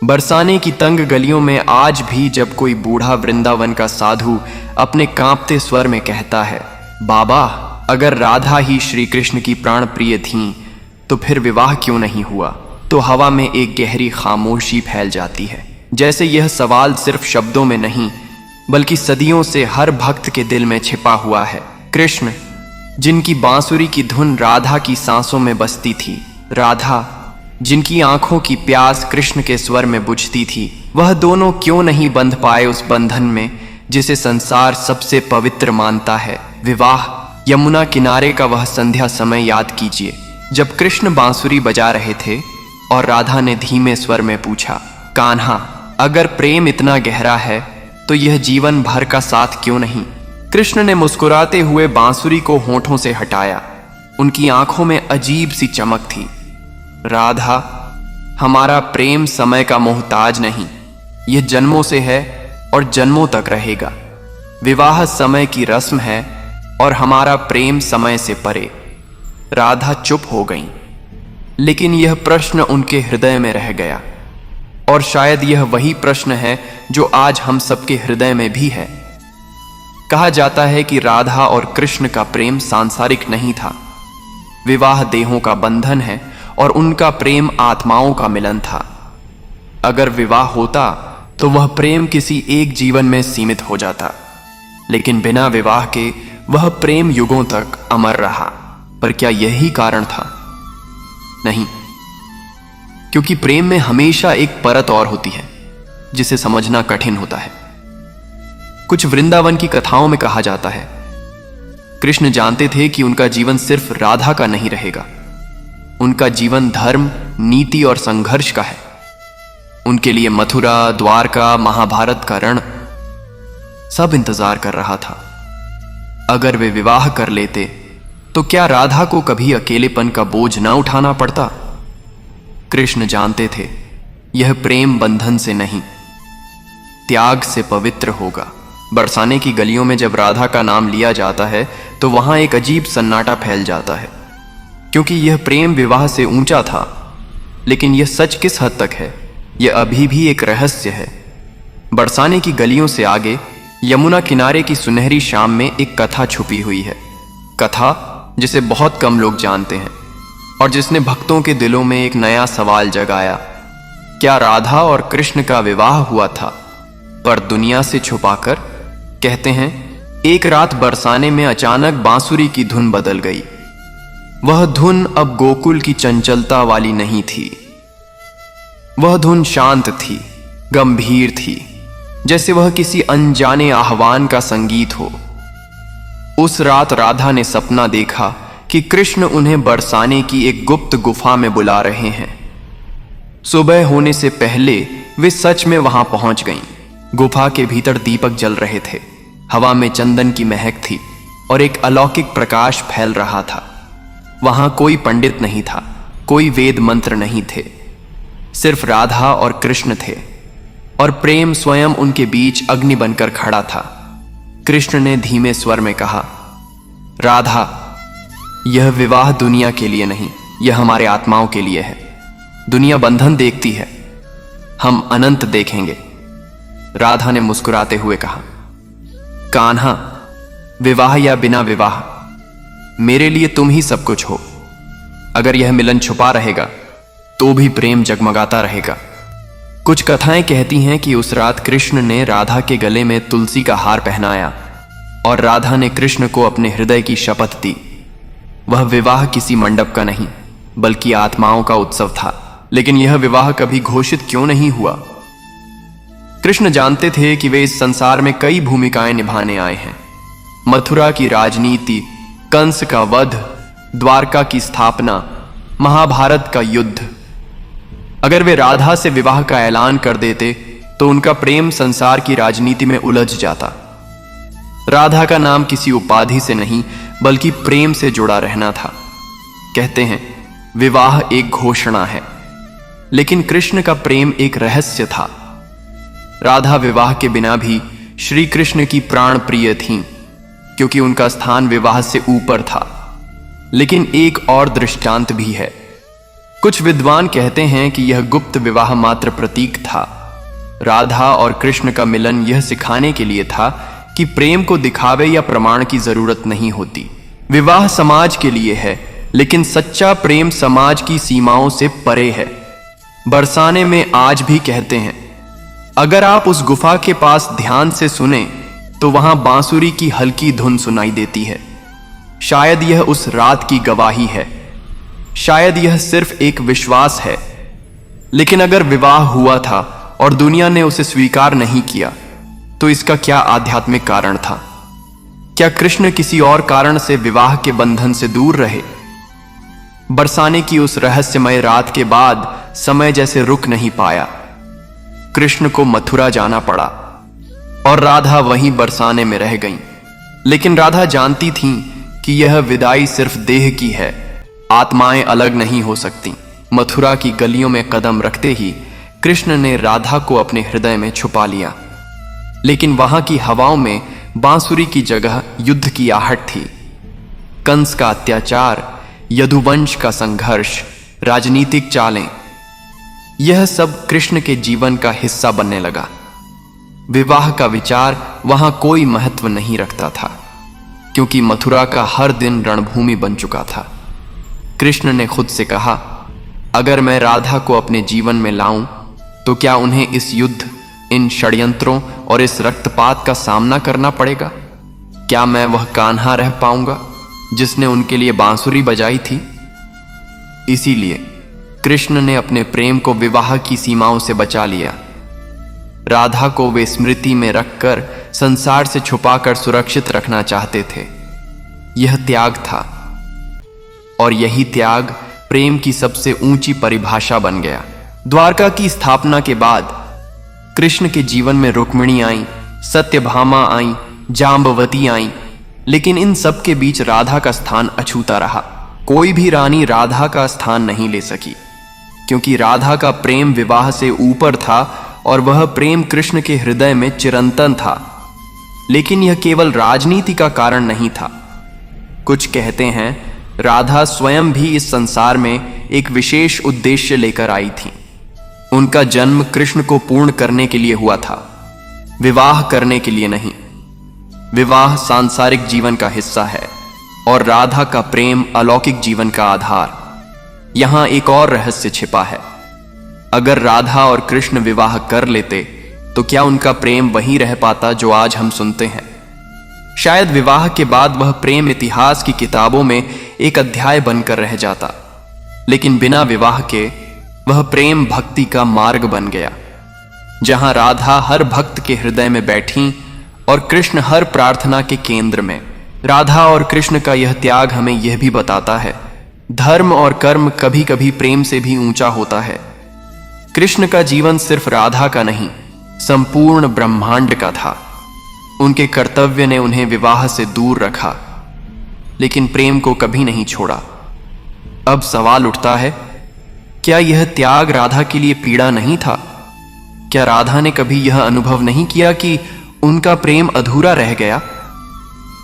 बरसाने की तंग गलियों में आज भी जब कोई बूढ़ा वृंदावन का साधु अपने कांपते स्वर में कहता है, बाबा अगर राधा ही श्री कृष्ण की प्राण प्रिय थीं तो फिर विवाह क्यों नहीं हुआ, तो हवा में एक गहरी खामोशी फैल जाती है। जैसे यह सवाल सिर्फ शब्दों में नहीं बल्कि सदियों से हर भक्त के दिल में छिपा हुआ है। कृष्ण जिनकी बांसुरी की धुन राधा की सांसों में बसती थी, राधा जिनकी आंखों की प्यास कृष्ण के स्वर में बुझती थी, वह दोनों क्यों नहीं बंध पाए उस बंधन में जिसे संसार सबसे पवित्र मानता है, विवाह। यमुना किनारे का वह संध्या समय याद कीजिए जब कृष्ण बांसुरी बजा रहे थे और राधा ने धीमे स्वर में पूछा, कान्हा अगर प्रेम इतना गहरा है तो यह जीवन भर का साथ क्यों नहीं। कृष्ण ने मुस्कुराते हुए बांसुरी को होठों से हटाया। उनकी आंखों में अजीब सी चमक थी। राधा, हमारा प्रेम समय का मोहताज नहीं, यह जन्मों से है और जन्मों तक रहेगा। विवाह समय की रस्म है और हमारा प्रेम समय से परे। राधा चुप हो गईं, लेकिन यह प्रश्न उनके हृदय में रह गया और शायद यह वही प्रश्न है जो आज हम सबके हृदय में भी है। कहा जाता है कि राधा और कृष्ण का प्रेम सांसारिक नहीं था। विवाह देहों का बंधन है और उनका प्रेम आत्माओं का मिलन था। अगर विवाह होता तो वह प्रेम किसी एक जीवन में सीमित हो जाता, लेकिन बिना विवाह के वह प्रेम युगों तक अमर रहा। पर क्या यही कारण था? नहीं, क्योंकि प्रेम में हमेशा एक परत और होती है जिसे समझना कठिन होता है। कुछ वृंदावन की कथाओं में कहा जाता है, कृष्ण जानते थे कि उनका जीवन सिर्फ राधा का नहीं रहेगा। उनका जीवन धर्म, नीति और संघर्ष का है। उनके लिए मथुरा, द्वारका, महाभारत का रण सब इंतजार कर रहा था। अगर वे विवाह कर लेते तो क्या राधा को कभी अकेलेपन का बोझ ना उठाना पड़ता? कृष्ण जानते थे यह प्रेम बंधन से नहीं, त्याग से पवित्र होगा। बरसाने की गलियों में जब राधा का नाम लिया जाता है तो वहां एक अजीब सन्नाटा फैल जाता है, क्योंकि यह प्रेम विवाह से ऊंचा था। लेकिन यह सच किस हद तक है, यह अभी भी एक रहस्य है। बरसाने की गलियों से आगे यमुना किनारे की सुनहरी शाम में एक कथा छुपी हुई है, कथा जिसे बहुत कम लोग जानते हैं और जिसने भक्तों के दिलों में एक नया सवाल जगाया। क्या राधा और कृष्ण का विवाह हुआ था पर दुनिया से छुपाकर? कहते हैं एक रात बरसाने में अचानक बांसुरी की धुन बदल गई। वह धुन अब गोकुल की चंचलता वाली नहीं थी। वह धुन शांत थी, गंभीर थी, जैसे वह किसी अनजाने आह्वान का संगीत हो। उस रात राधा ने सपना देखा कि कृष्ण उन्हें बरसाने की एक गुप्त गुफा में बुला रहे हैं। सुबह होने से पहले वे सच में वहां पहुंच गईं। गुफा के भीतर दीपक जल रहे थे, हवा में चंदन की महक थी और एक अलौकिक प्रकाश फैल रहा था। वहां कोई पंडित नहीं था, कोई वेद मंत्र नहीं थे, सिर्फ राधा और कृष्ण थे और प्रेम स्वयं उनके बीच अग्नि बनकर खड़ा था। कृष्ण ने धीमे स्वर में कहा, राधा, यह विवाह दुनिया के लिए नहीं, यह हमारे आत्माओं के लिए है। दुनिया बंधन देखती है, हम अनंत देखेंगे। राधा ने मुस्कुराते हुए कहा, कान्हा, विवाह या बिना विवाह, मेरे लिए तुम ही सब कुछ हो। अगर यह मिलन छुपा रहेगा तो भी प्रेम जगमगाता रहेगा। कुछ कथाएं कहती हैं कि उस रात कृष्ण ने राधा के गले में तुलसी का हार पहनाया और राधा ने कृष्ण को अपने हृदय की शपथ दी। वह विवाह किसी मंडप का नहीं बल्कि आत्माओं का उत्सव था। लेकिन यह विवाह कभी घोषित क्यों नहीं हुआ? कृष्ण जानते थे कि वे इस संसार में कई भूमिकाएं निभाने आए हैं। मथुरा की राजनीति, कंस का वध, द्वारका की स्थापना, महाभारत का युद्ध। अगर वे राधा से विवाह का ऐलान कर देते तो उनका प्रेम संसार की राजनीति में उलझ जाता। राधा का नाम किसी उपाधि से नहीं बल्कि प्रेम से जुड़ा रहना था। कहते हैं विवाह एक घोषणा है, लेकिन कृष्ण का प्रेम एक रहस्य था। राधा विवाह के बिना भी श्री कृष्ण की प्राण प्रिय थीं, क्योंकि उनका स्थान विवाह से ऊपर था। लेकिन एक और दृष्टांत भी है। कुछ विद्वान कहते हैं कि यह गुप्त विवाह मात्र प्रतीक था। राधा और कृष्ण का मिलन यह सिखाने के लिए था कि प्रेम को दिखावे या प्रमाण की जरूरत नहीं होती। विवाह समाज के लिए है, लेकिन सच्चा प्रेम समाज की सीमाओं से परे है। बरसाने में आज भी कहते हैं, अगर आप उस गुफा के पास ध्यान से सुने तो वहां बांसुरी की हल्की धुन सुनाई देती है। शायद यह उस रात की गवाही है, शायद यह सिर्फ एक विश्वास है। लेकिन अगर विवाह हुआ था और दुनिया ने उसे स्वीकार नहीं किया, तो इसका क्या आध्यात्मिक कारण था? क्या कृष्ण किसी और कारण से विवाह के बंधन से दूर रहे? बरसाने की उस रहस्यमय रात के बाद समय जैसे रुक नहीं पाया। कृष्ण को मथुरा जाना पड़ा और राधा वहीं बरसाने में रह गईं। लेकिन राधा जानती थीं कि यह विदाई सिर्फ देह की है, आत्माएं अलग नहीं हो सकती। मथुरा की गलियों में कदम रखते ही कृष्ण ने राधा को अपने हृदय में छुपा लिया। लेकिन वहां की हवाओं में बांसुरी की जगह युद्ध की आहट थी। कंस का अत्याचार, यदुवंश का संघर्ष, राजनीतिक चालें, यह सब कृष्ण के जीवन का हिस्सा बनने लगा। विवाह का विचार वहां कोई महत्व नहीं रखता था, क्योंकि मथुरा का हर दिन रणभूमि बन चुका था। कृष्ण ने खुद से कहा, अगर मैं राधा को अपने जीवन में लाऊं तो क्या उन्हें इस युद्ध, इन षड्यंत्रों और इस रक्तपात का सामना करना पड़ेगा? क्या मैं वह कान्हा रह पाऊंगा जिसने उनके लिए बांसुरी बजाई थी? इसीलिए कृष्ण ने अपने प्रेम को विवाह की सीमाओं से बचा लिया। राधा को वे स्मृति में रखकर संसार से छुपाकर सुरक्षित रखना चाहते थे। यह त्याग था, और यही त्याग प्रेम की सबसे ऊंची परिभाषा बन गया। द्वारका की स्थापना के बाद कृष्ण के जीवन में रुक्मिणी आई, सत्यभामा आई, जांबवती आई, लेकिन इन सब के बीच राधा का स्थान अछूता रहा। कोई भी रानी राधा का स्थान नहीं ले सकी, क्योंकि राधा का प्रेम विवाह से ऊपर था और वह प्रेम कृष्ण के हृदय में चिरंतन था। लेकिन यह केवल राजनीति का कारण नहीं था। कुछ कहते हैं राधा स्वयं भी इस संसार में एक विशेष उद्देश्य लेकर आई थी। उनका जन्म कृष्ण को पूर्ण करने के लिए हुआ था, विवाह करने के लिए नहीं। विवाह सांसारिक जीवन का हिस्सा है और राधा का प्रेम अलौकिक जीवन का आधार। यहां एक और रहस्य छिपा है। अगर राधा और कृष्ण विवाह कर लेते तो क्या उनका प्रेम वहीं रह पाता जो आज हम सुनते हैं? शायद विवाह के बाद वह प्रेम इतिहास की किताबों में एक अध्याय बनकर रह जाता। लेकिन बिना विवाह के वह प्रेम भक्ति का मार्ग बन गया, जहां राधा हर भक्त के हृदय में बैठी और कृष्ण हर प्रार्थना के केंद्र में। राधा और कृष्ण का यह त्याग हमें यह भी बताता है, धर्म और कर्म कभी कभी प्रेम से भी ऊंचा होता है। कृष्ण का जीवन सिर्फ राधा का नहीं, संपूर्ण ब्रह्मांड का था। उनके कर्तव्य ने उन्हें विवाह से दूर रखा, लेकिन प्रेम को कभी नहीं छोड़ा। अब सवाल उठता है, क्या यह त्याग राधा के लिए पीड़ा नहीं था? क्या राधा ने कभी यह अनुभव नहीं किया कि उनका प्रेम अधूरा रह गया?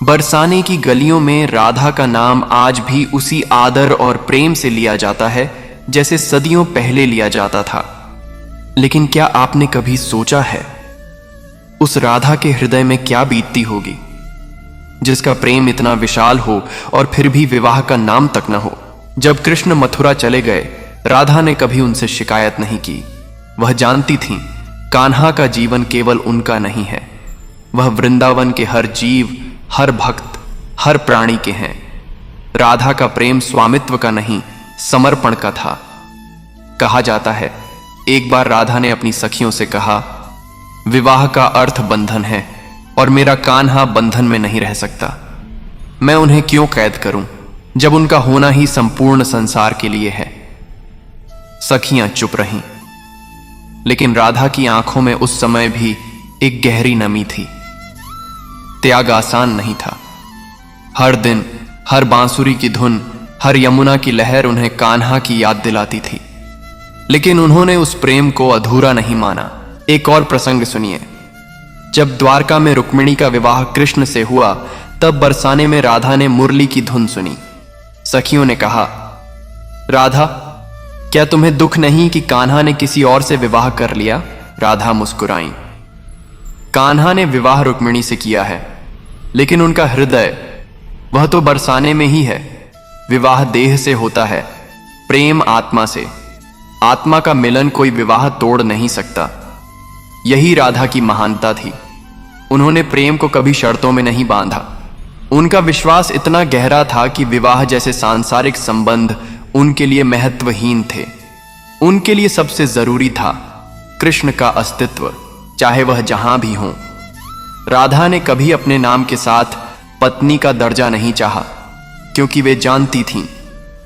बरसाने की गलियों में राधा का नाम आज भी उसी आदर और प्रेम से लिया जाता है जैसे सदियों पहले लिया जाता था। लेकिन क्या आपने कभी सोचा है उस राधा के हृदय में क्या बीतती होगी, जिसका प्रेम इतना विशाल हो और फिर भी विवाह का नाम तक न हो? जब कृष्ण मथुरा चले गए, राधा ने कभी उनसे शिकायत नहीं की। वह जानती थीं कान्हा का जीवन केवल उनका नहीं है, वह वृंदावन के हर जीव, हर भक्त, हर प्राणी के हैं। राधा का प्रेम स्वामित्व का नहीं, समर्पण का था। कहा जाता है एक बार राधा ने अपनी सखियों से कहा, विवाह का अर्थ बंधन है और मेरा कान्हा बंधन में नहीं रह सकता। मैं उन्हें क्यों कैद करूं जब उनका होना ही संपूर्ण संसार के लिए है। सखियां चुप रहीं, लेकिन राधा की आंखों में उस समय भी एक गहरी नमी थी। त्याग आसान नहीं था। हर दिन, हर बांसुरी की धुन, हर यमुना की लहर उन्हें कान्हा की याद दिलाती थी। लेकिन उन्होंने उस प्रेम को अधूरा नहीं माना। एक और प्रसंग सुनिए। जब द्वारका में रुक्मिणी का विवाह कृष्ण से हुआ, तब बरसाने में राधा ने मुरली की धुन सुनी। सखियों ने कहा, राधा, क्या तुम्हें दुख नहीं कि कान्हा ने किसी और से विवाह कर लिया? राधा मुस्कुराई। कान्हा ने विवाह रुक्मिणी से किया है, लेकिन उनका हृदय वह तो बरसाने में ही है। विवाह देह से होता है, प्रेम आत्मा से। आत्मा का मिलन कोई विवाह तोड़ नहीं सकता। यही राधा की महानता थी। उन्होंने प्रेम को कभी शर्तों में नहीं बांधा। उनका विश्वास इतना गहरा था कि विवाह जैसे सांसारिक संबंध उनके लिए महत्वहीन थे। उनके लिए सबसे जरूरी था कृष्ण का अस्तित्व, चाहे वह जहां भी हो। राधा ने कभी अपने नाम के साथ पत्नी का दर्जा नहीं चाहा, क्योंकि वे जानती थीं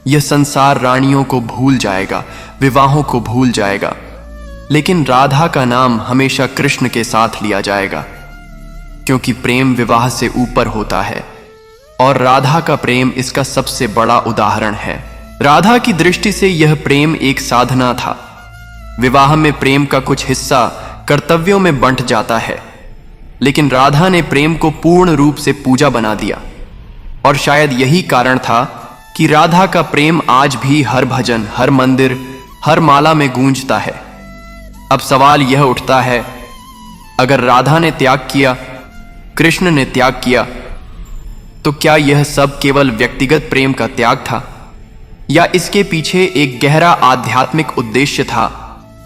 यह संसार रानियों को भूल जाएगा, विवाहों को भूल जाएगा। लेकिन राधा का नाम हमेशा कृष्ण के साथ लिया जाएगा, क्योंकि प्रेम विवाह से ऊपर होता है, और राधा का प्रेम इसका सबसे बड़ा उदाहरण है। राधा की दृष्टि से यह प्रेम एक साधना था। विवाह में प्रेम का कुछ हिस्सा कर्तव्यों में बंट जाता है, लेकिन राधा ने प्रेम को पूर्ण रूप से पूजा बना दिया। और शायद यही कारण था कि राधा का प्रेम आज भी हर भजन, हर मंदिर, हर माला में गूंजता है। अब सवाल यह उठता है, अगर राधा ने त्याग किया, कृष्ण ने त्याग किया, तो क्या यह सब केवल व्यक्तिगत प्रेम का त्याग था, या इसके पीछे एक गहरा आध्यात्मिक उद्देश्य था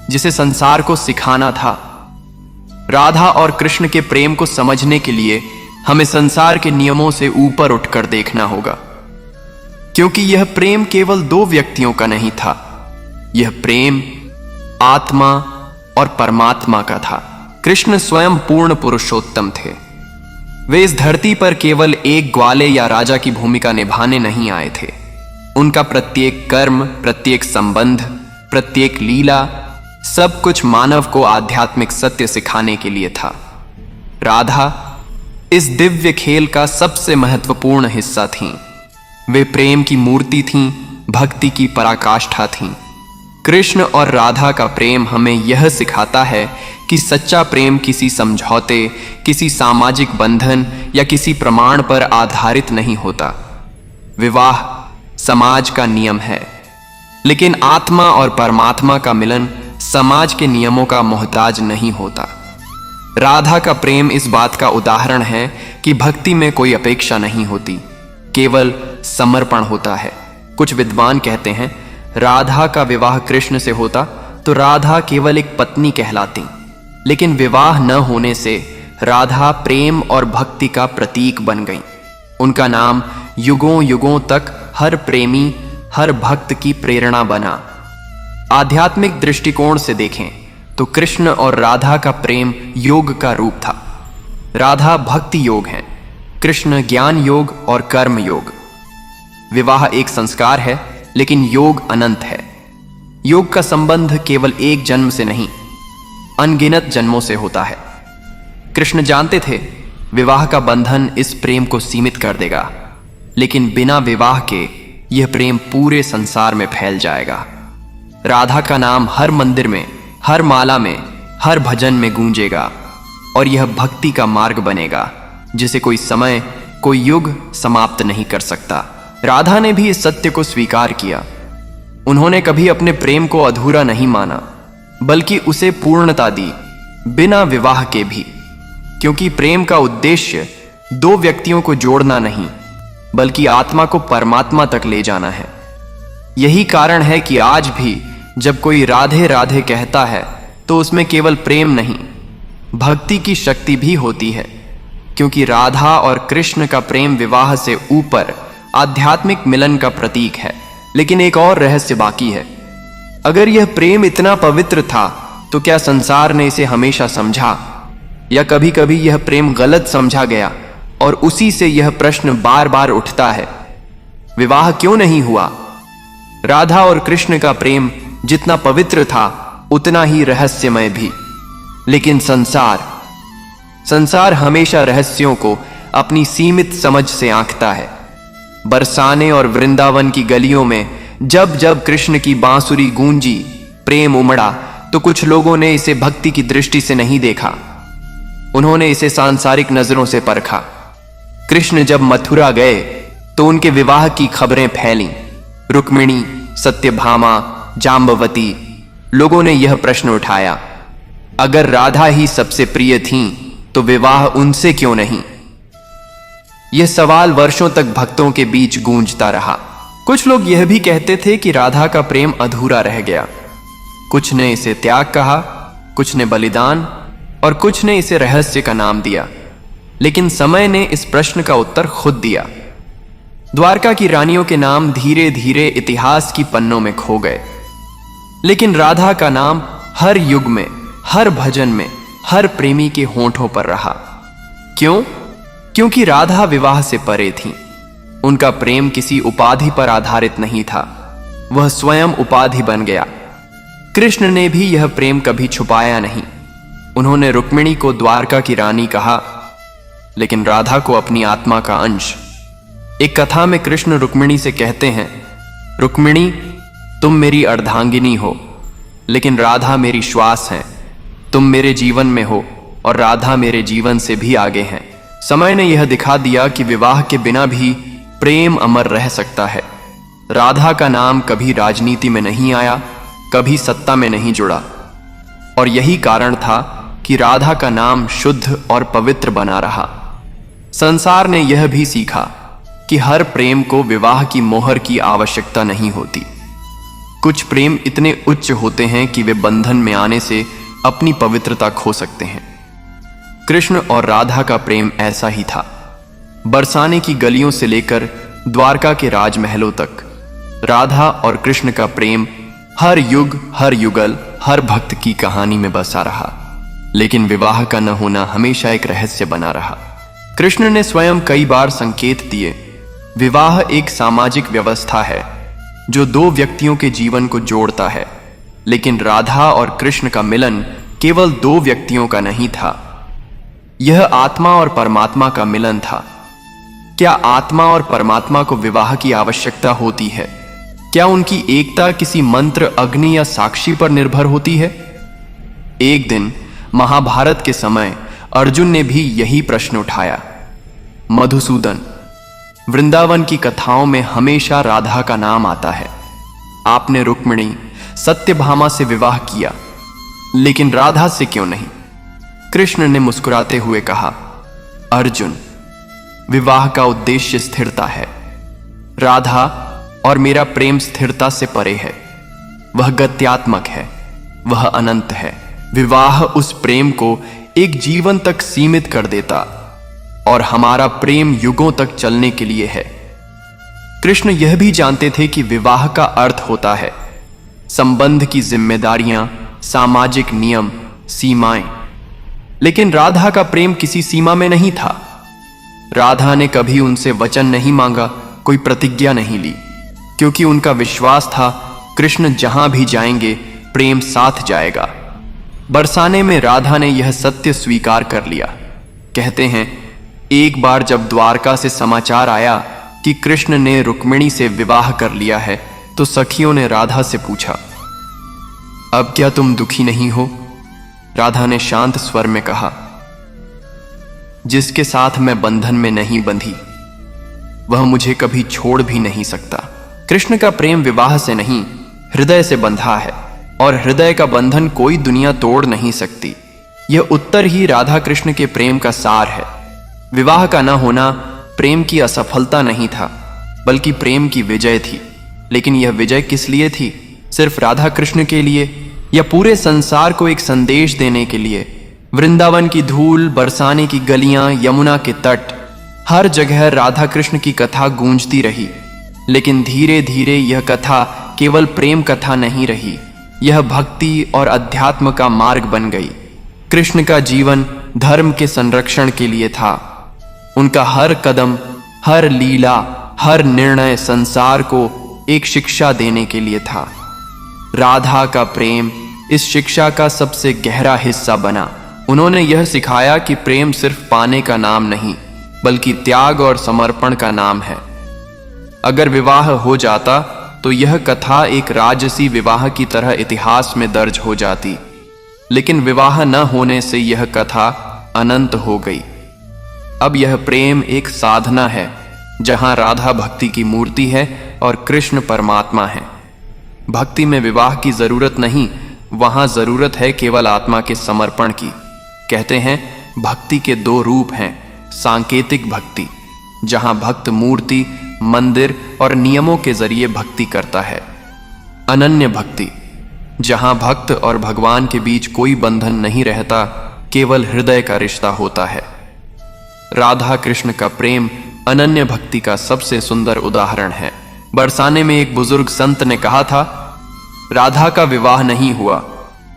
जिसे संसार को सिखाना था? राधा और कृष्ण के प्रेम को समझने के लिए हमें संसार के नियमों से ऊपर उठकर देखना होगा, क्योंकि यह प्रेम केवल दो व्यक्तियों का नहीं था। यह प्रेम आत्मा और परमात्मा का था। कृष्ण स्वयं पूर्ण पुरुषोत्तम थे। वे इस धरती पर केवल एक ग्वाले या राजा की भूमिका निभाने नहीं आए थे। उनका प्रत्येक कर्म, प्रत्येक संबंध, प्रत्येक लीला, सब कुछ मानव को आध्यात्मिक सत्य सिखाने के लिए था। राधा इस दिव्य खेल का सबसे महत्वपूर्ण हिस्सा थीं। वे प्रेम की मूर्ति थीं, भक्ति की पराकाष्ठा थीं। कृष्ण और राधा का प्रेम हमें यह सिखाता है कि सच्चा प्रेम किसी समझौते, किसी सामाजिक बंधन या किसी प्रमाण पर आधारित नहीं होता। विवाह समाज का नियम है, लेकिन आत्मा और परमात्मा का मिलन समाज के नियमों का मोहताज नहीं होता। राधा का प्रेम इस बात का उदाहरण है कि भक्ति में कोई अपेक्षा नहीं होती, केवल समर्पण होता है। कुछ विद्वान कहते हैं, राधा का विवाह कृष्ण से होता तो राधा केवल एक पत्नी कहलाती, लेकिन विवाह न होने से राधा प्रेम और भक्ति का प्रतीक बन गई। उनका नाम युगों युगों तक हर प्रेमी, हर भक्त की प्रेरणा बना। आध्यात्मिक दृष्टिकोण से देखें तो कृष्ण और राधा का प्रेम योग का रूप था। राधा भक्ति योग है, कृष्ण ज्ञान योग और कर्म योग। विवाह एक संस्कार है, लेकिन योग अनंत है। योग का संबंध केवल एक जन्म से नहीं, अनगिनत जन्मों से होता है। कृष्ण जानते थे विवाह का बंधन इस प्रेम को सीमित कर देगा, लेकिन बिना विवाह के यह प्रेम पूरे संसार में फैल जाएगा। राधा का नाम हर मंदिर में, हर माला में, हर भजन में गूंजेगा, और यह भक्ति का मार्ग बनेगा जिसे कोई समय, कोई युग समाप्त नहीं कर सकता। राधा ने भी इस सत्य को स्वीकार किया। उन्होंने कभी अपने प्रेम को अधूरा नहीं माना, बल्कि उसे पूर्णता दी, बिना विवाह के भी, क्योंकि प्रेम का उद्देश्य दो व्यक्तियों को जोड़ना नहीं, बल्कि आत्मा को परमात्मा तक ले जाना है। यही कारण है कि आज भी जब कोई राधे राधे कहता है तो उसमें केवल प्रेम नहीं, भक्ति की शक्ति भी होती है, क्योंकि राधा और कृष्ण का प्रेम विवाह से ऊपर आध्यात्मिक मिलन का प्रतीक है। लेकिन एक और रहस्य बाकी है। अगर यह प्रेम इतना पवित्र था तो क्या संसार ने इसे हमेशा समझा, या कभी कभी यह प्रेम गलत समझा गया? और उसी से यह प्रश्न बार बार उठता है, विवाह क्यों नहीं हुआ? राधा और कृष्ण का प्रेम जितना पवित्र था उतना ही रहस्यमय भी। लेकिन संसार हमेशा रहस्यों को अपनी सीमित समझ से आंकता है। बरसाने और वृंदावन की गलियों में जब जब कृष्ण की बांसुरी गूंजी, प्रेम उमड़ा, तो कुछ लोगों ने इसे भक्ति की दृष्टि से नहीं देखा। उन्होंने इसे सांसारिक नजरों से परखा। कृष्ण जब मथुरा गए तो उनके विवाह की खबरें फैलीं। रुक्मिणी, सत्यभामा, जाम्बवती, लोगों ने यह प्रश्न उठाया, अगर राधा ही सबसे प्रिय थीं, तो विवाह उनसे क्यों नहीं? यह सवाल वर्षों तक भक्तों के बीच गूंजता रहा। कुछ लोग यह भी कहते थे कि राधा का प्रेम अधूरा रह गया। कुछ ने इसे त्याग कहा, कुछ ने बलिदान, और कुछ ने इसे रहस्य का नाम दिया। लेकिन समय ने इस प्रश्न का उत्तर खुद दिया। द्वारका की रानियों के नाम धीरे धीरे इतिहास की पन्नों में खो गए, लेकिन राधा का नाम हर युग में, हर भजन में, हर प्रेमी के होंठों पर रहा। क्यों? क्योंकि राधा विवाह से परे थी। उनका प्रेम किसी उपाधि पर आधारित नहीं था, वह स्वयं उपाधि बन गया। कृष्ण ने भी यह प्रेम कभी छुपाया नहीं। उन्होंने रुक्मिणी को द्वारका की रानी कहा, लेकिन राधा को अपनी आत्मा का अंश। एक कथा में कृष्ण रुक्मिणी से कहते हैं, रुक्मिणी, तुम मेरी अर्धांगिनी हो, लेकिन राधा मेरी श्वास है। तुम मेरे जीवन में हो और राधा मेरे जीवन से भी आगे हैं। समय ने यह दिखा दिया कि विवाह के बिना भी प्रेम अमर रह सकता है। राधा का नाम कभी राजनीति में नहीं आया, कभी सत्ता में नहीं जुड़ा, और यही कारण था कि राधा का नाम शुद्ध और पवित्र बना रहा। संसार ने यह भी सीखा कि हर प्रेम को विवाह की मोहर की आवश्यकता नहीं होती। कुछ प्रेम इतने उच्च होते हैं कि वे बंधन में आने से अपनी पवित्रता खो सकते हैं। कृष्ण और राधा का प्रेम ऐसा ही था। बरसाने की गलियों से लेकर द्वारका के राजमहलों तक राधा और कृष्ण का प्रेम हर युग, हर युगल, हर भक्त की कहानी में बसा रहा। लेकिन विवाह का न होना हमेशा एक रहस्य बना रहा। कृष्ण ने स्वयं कई बार संकेत दिए, विवाह एक सामाजिक व्यवस्था है जो दो व्यक्तियों के जीवन को जोड़ता है। लेकिन राधा और कृष्ण का मिलन केवल दो व्यक्तियों का नहीं था, यह आत्मा और परमात्मा का मिलन था। क्या आत्मा और परमात्मा को विवाह की आवश्यकता होती है? क्या उनकी एकता किसी मंत्र, अग्नि या साक्षी पर निर्भर होती है? एक दिन महाभारत के समय अर्जुन ने भी यही प्रश्न उठाया। मधुसूदन, वृंदावन की कथाओं में हमेशा राधा का नाम आता है। आपने रुक्मिणी, सत्यभामा से विवाह किया, लेकिन राधा से क्यों नहीं? कृष्ण ने मुस्कुराते हुए कहा, अर्जुन, विवाह का उद्देश्य स्थिरता है। राधा और मेरा प्रेम स्थिरता से परे है। वह गत्यात्मक है, वह अनंत है। विवाह उस प्रेम को एक जीवन तक सीमित कर देता, और हमारा प्रेम युगों तक चलने के लिए है। कृष्ण यह भी जानते थे कि विवाह का अर्थ होता है संबंध की जिम्मेदारियां, सामाजिक नियम, सीमाएं। लेकिन राधा का प्रेम किसी सीमा में नहीं था। राधा ने कभी उनसे वचन नहीं मांगा, कोई प्रतिज्ञा नहीं ली, क्योंकि उनका विश्वास था कृष्ण जहां भी जाएंगे प्रेम साथ जाएगा। बरसाने में राधा ने यह सत्य स्वीकार कर लिया। कहते हैं, एक बार जब द्वारका से समाचार आया कि कृष्ण ने रुक्मिणी से विवाह कर लिया है, तो सखियों ने राधा से पूछा, अब क्या तुम दुखी नहीं हो? राधा ने शांत स्वर में कहा, जिसके साथ मैं बंधन में नहीं बंधी, वह मुझे कभी छोड़ भी नहीं सकता। कृष्ण का प्रेम विवाह से नहीं, हृदय से बंधा है, और हृदय का बंधन कोई दुनिया तोड़ नहीं सकती। यह उत्तर ही राधा कृष्ण के प्रेम का सार है। विवाह का न होना प्रेम की असफलता नहीं था, बल्कि प्रेम की विजय थी। लेकिन यह विजय किस लिए थी? सिर्फ राधा कृष्ण के लिए, या पूरे संसार को एक संदेश देने के लिए? वृंदावन की धूल, बरसाने की गलियां, यमुना के तट, हर जगह राधा कृष्ण की कथा गूंजती रही। लेकिन धीरे धीरे यह कथा केवल प्रेम कथा नहीं रही, यह भक्ति और अध्यात्म का मार्ग बन गई। कृष्ण का जीवन धर्म के संरक्षण के लिए था। उनका हर कदम, हर लीला, हर निर्णय संसार को एक शिक्षा देने के लिए था। राधा का प्रेम इस शिक्षा का सबसे गहरा हिस्सा बना। उन्होंने यह सिखाया कि प्रेम सिर्फ पाने का नाम नहीं, बल्कि त्याग और समर्पण का नाम है। अगर विवाह हो जाता तो यह कथा एक राजसी विवाह की तरह इतिहास में दर्ज हो जाती, लेकिन विवाह न होने से यह कथा अनंत हो गई। अब यह प्रेम एक साधना है, जहां राधा भक्ति की मूर्ति है और कृष्ण परमात्मा है। भक्ति में विवाह की जरूरत नहीं, वहां जरूरत है केवल आत्मा के समर्पण की। कहते हैं भक्ति के दो रूप हैं, सांकेतिक भक्ति जहां भक्त मूर्ति, मंदिर और नियमों के जरिए भक्ति करता है, अनन्य भक्ति जहां भक्त और भगवान के बीच कोई बंधन नहीं रहता, केवल हृदय का रिश्ता होता है। राधा कृष्ण का प्रेम अनन्य भक्ति का सबसे सुंदर उदाहरण है। बरसाने में एक बुजुर्ग संत ने कहा था, राधा का विवाह नहीं हुआ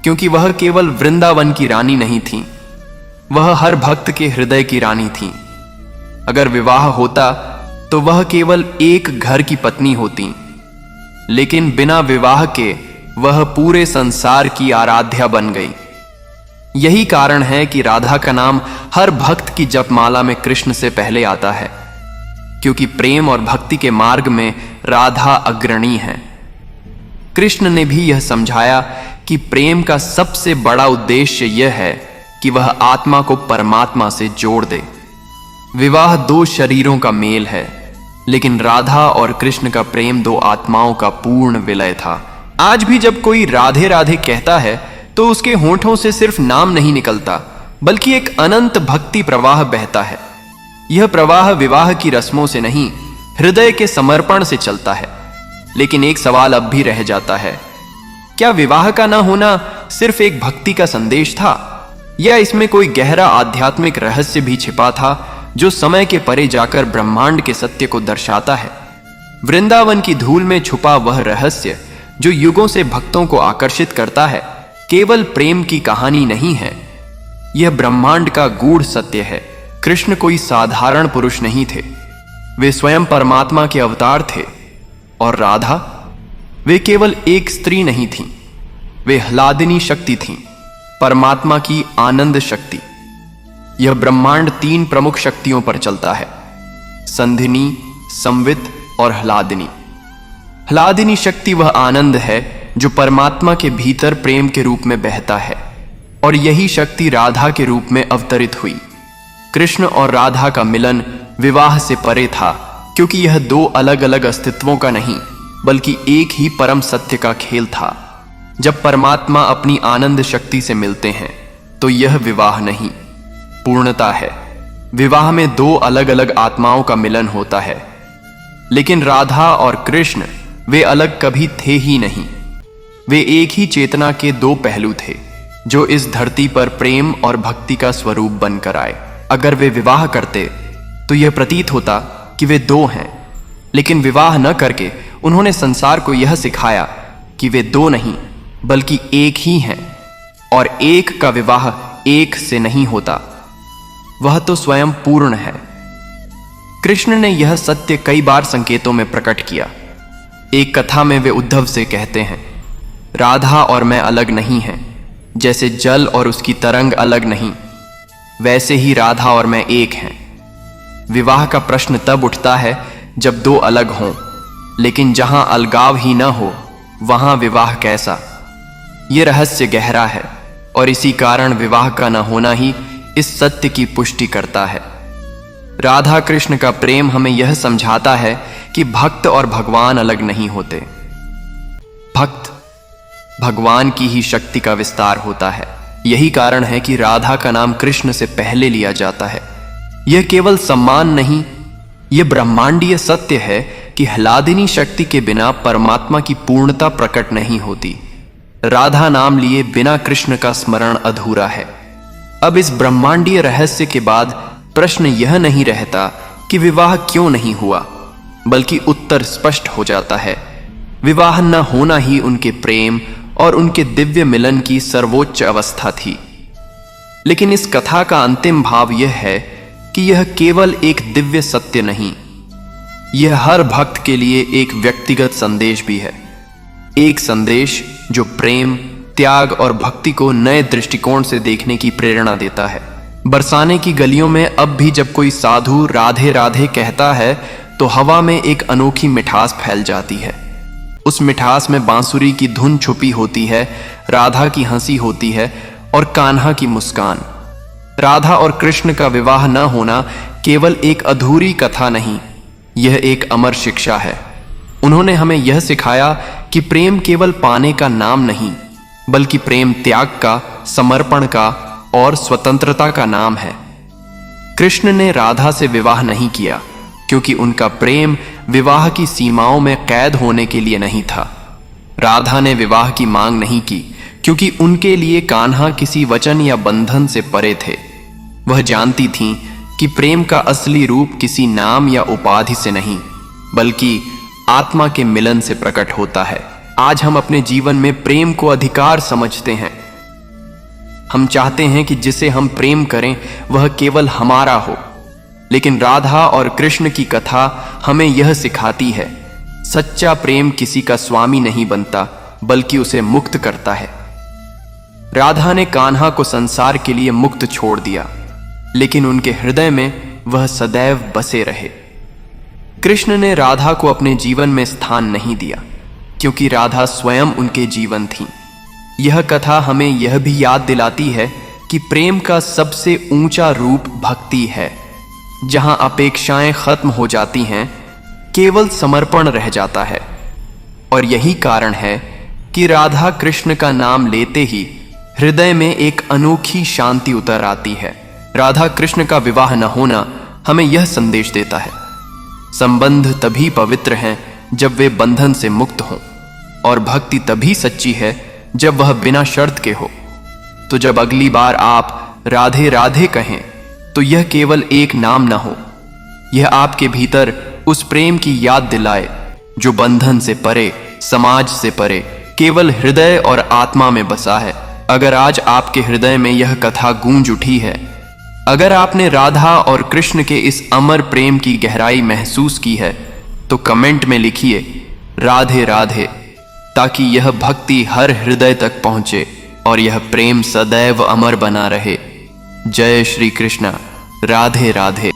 क्योंकि वह केवल वृंदावन की रानी नहीं थी, वह हर भक्त के हृदय की रानी थी। अगर विवाह होता तो वह केवल एक घर की पत्नी होती, लेकिन बिना विवाह के वह पूरे संसार की आराध्या बन गई। यही कारण है कि राधा का नाम हर भक्त की जपमाला में कृष्ण से पहले आता है, क्योंकि प्रेम और भक्ति के मार्ग में राधा अग्रणी है। कृष्ण ने भी यह समझाया कि प्रेम का सबसे बड़ा उद्देश्य यह है कि वह आत्मा को परमात्मा से जोड़ दे। विवाह दो शरीरों का मेल है, लेकिन राधा और कृष्ण का प्रेम दो आत्माओं का पूर्ण विलय था। आज भी जब कोई राधे राधे कहता है तो उसके होंठों से सिर्फ नाम नहीं निकलता, बल्कि एक अनंत भक्ति प्रवाह बहता है। यह प्रवाह विवाह की रस्मों से नहीं, हृदय के समर्पण से चलता है। लेकिन एक सवाल अब भी रह जाता है, क्या विवाह का न होना सिर्फ एक भक्ति का संदेश था, या इसमें कोई गहरा आध्यात्मिक रहस्य भी छिपा था जो समय के परे जाकर ब्रह्मांड के सत्य को दर्शाता है? वृंदावन की धूल में छुपा वह रहस्य जो युगों से भक्तों को आकर्षित करता है, केवल प्रेम की कहानी नहीं है, यह ब्रह्मांड का गूढ़ सत्य है। कृष्ण कोई साधारण पुरुष नहीं थे, वे स्वयं परमात्मा के अवतार थे। और राधा, वे केवल एक स्त्री नहीं थीं, वे ह्लादिनी शक्ति थीं, परमात्मा की आनंद शक्ति। यह ब्रह्मांड तीन प्रमुख शक्तियों पर चलता है, संधिनी, संवित और ह्लादिनी। ह्लादिनी शक्ति वह आनंद है जो परमात्मा के भीतर प्रेम के रूप में बहता है, और यही शक्ति राधा के रूप में अवतरित हुई। कृष्ण और राधा का मिलन विवाह से परे था, क्योंकि यह दो अलग अलग अस्तित्वों का नहीं, बल्कि एक ही परम सत्य का खेल था। जब परमात्मा अपनी आनंद शक्ति से मिलते हैं तो यह विवाह नहीं, पूर्णता है। विवाह में दो अलग अलग आत्माओं का मिलन होता है, लेकिन राधा और कृष्ण वे अलग कभी थे ही नहीं। वे एक ही चेतना के दो पहलू थे जो इस धरती पर प्रेम और भक्ति का स्वरूप बनकर आए। अगर वे विवाह करते तो यह प्रतीत होता कि वे दो हैं, लेकिन विवाह न करके उन्होंने संसार को यह सिखाया कि वे दो नहीं बल्कि एक ही हैं, और एक का विवाह एक से नहीं होता, वह तो स्वयं पूर्ण है। कृष्ण ने यह सत्य कई बार संकेतों में प्रकट किया। एक कथा में वे उद्धव से कहते हैं, राधा और मैं अलग नहीं हैं, जैसे जल और उसकी तरंग अलग नहीं, वैसे ही राधा और मैं एक हैं। विवाह का प्रश्न तब उठता है जब दो अलग हों, लेकिन जहां अलगाव ही न हो वहां विवाह कैसा? यह रहस्य गहरा है, और इसी कारण विवाह का न होना ही इस सत्य की पुष्टि करता है। राधा कृष्ण का प्रेम हमें यह समझाता है कि भक्त और भगवान अलग नहीं होते। भक्त भगवान की ही शक्ति का विस्तार होता है। यही कारण है कि राधा का नाम कृष्ण से पहले लिया जाता है। यह केवल सम्मान नहीं, यह ब्रह्मांडीय सत्य है कि ह्लादिनी शक्ति के बिना परमात्मा की पूर्णता प्रकट नहीं होती। राधा नाम लिए बिना कृष्ण का स्मरण अधूरा है। अब इस ब्रह्मांडीय रहस्य के बाद प्रश्न यह नहीं रहता कि विवाह क्यों नहीं हुआ, बल्कि उत्तर स्पष्ट हो जाता है। विवाह न होना ही उनके प्रेम और उनके दिव्य मिलन की सर्वोच्च अवस्था थी। लेकिन इस कथा का अंतिम भाव यह है कि यह केवल एक दिव्य सत्य नहीं, यह हर भक्त के लिए एक व्यक्तिगत संदेश भी है। एक संदेश जो प्रेम, त्याग और भक्ति को नए दृष्टिकोण से देखने की प्रेरणा देता है। बरसाने की गलियों में अब भी जब कोई साधु राधे राधे कहता है तो हवा में एक अनोखी मिठास फैल जाती है। उस मिठास में बांसुरी की धुन छुपी होती है, राधा की हंसी होती है और कान्हा की मुस्कान। राधा और कृष्ण का विवाह न होना केवल एक अधूरी कथा नहीं, यह एक अमर शिक्षा है। उन्होंने हमें यह सिखाया कि प्रेम केवल पाने का नाम नहीं, बल्कि प्रेम त्याग का, समर्पण का और स्वतंत्रता का नाम है। कृष्ण ने राधा से विवाह नहीं किया क्योंकि उनका प्रेम विवाह की सीमाओं में कैद होने के लिए नहीं था। राधा ने विवाह की मांग नहीं की क्योंकि उनके लिए कान्हा किसी वचन या बंधन से परे थे। वह जानती थीं कि प्रेम का असली रूप किसी नाम या उपाधि से नहीं, बल्कि आत्मा के मिलन से प्रकट होता है। आज हम अपने जीवन में प्रेम को अधिकार समझते हैं। हम चाहते हैं कि जिसे हम प्रेम करें वह केवल हमारा हो, लेकिन राधा और कृष्ण की कथा हमें यह सिखाती है, सच्चा प्रेम किसी का स्वामी नहीं बनता, बल्कि उसे मुक्त करता है। राधा ने कान्हा को संसार के लिए मुक्त छोड़ दिया, लेकिन उनके हृदय में वह सदैव बसे रहे। कृष्ण ने राधा को अपने जीवन में स्थान नहीं दिया क्योंकि राधा स्वयं उनके जीवन थीं। यह कथा हमें यह भी याद दिलाती है कि प्रेम का सबसे ऊंचा रूप भक्ति है, जहां अपेक्षाएं खत्म हो जाती हैं, केवल समर्पण रह जाता है। और यही कारण है कि राधा कृष्ण का नाम लेते ही हृदय में एक अनोखी शांति उतर आती है। राधा कृष्ण का विवाह न होना हमें यह संदेश देता है, संबंध तभी पवित्र हैं जब वे बंधन से मुक्त हों, और भक्ति तभी सच्ची है जब वह बिना शर्त के हो। तो जब अगली बार आप राधे राधे कहें तो यह केवल एक नाम न हो, यह आपके भीतर उस प्रेम की याद दिलाए जो बंधन से परे, समाज से परे, केवल हृदय और आत्मा में बसा है। अगर आज आपके हृदय में यह कथा गूंज उठी है, अगर आपने राधा और कृष्ण के इस अमर प्रेम की गहराई महसूस की है, तो कमेंट में लिखिए राधे राधे, ताकि यह भक्ति हर हृदय तक पहुंचे और यह प्रेम सदैव अमर बना रहे। जय श्री कृष्ण। राधे राधे।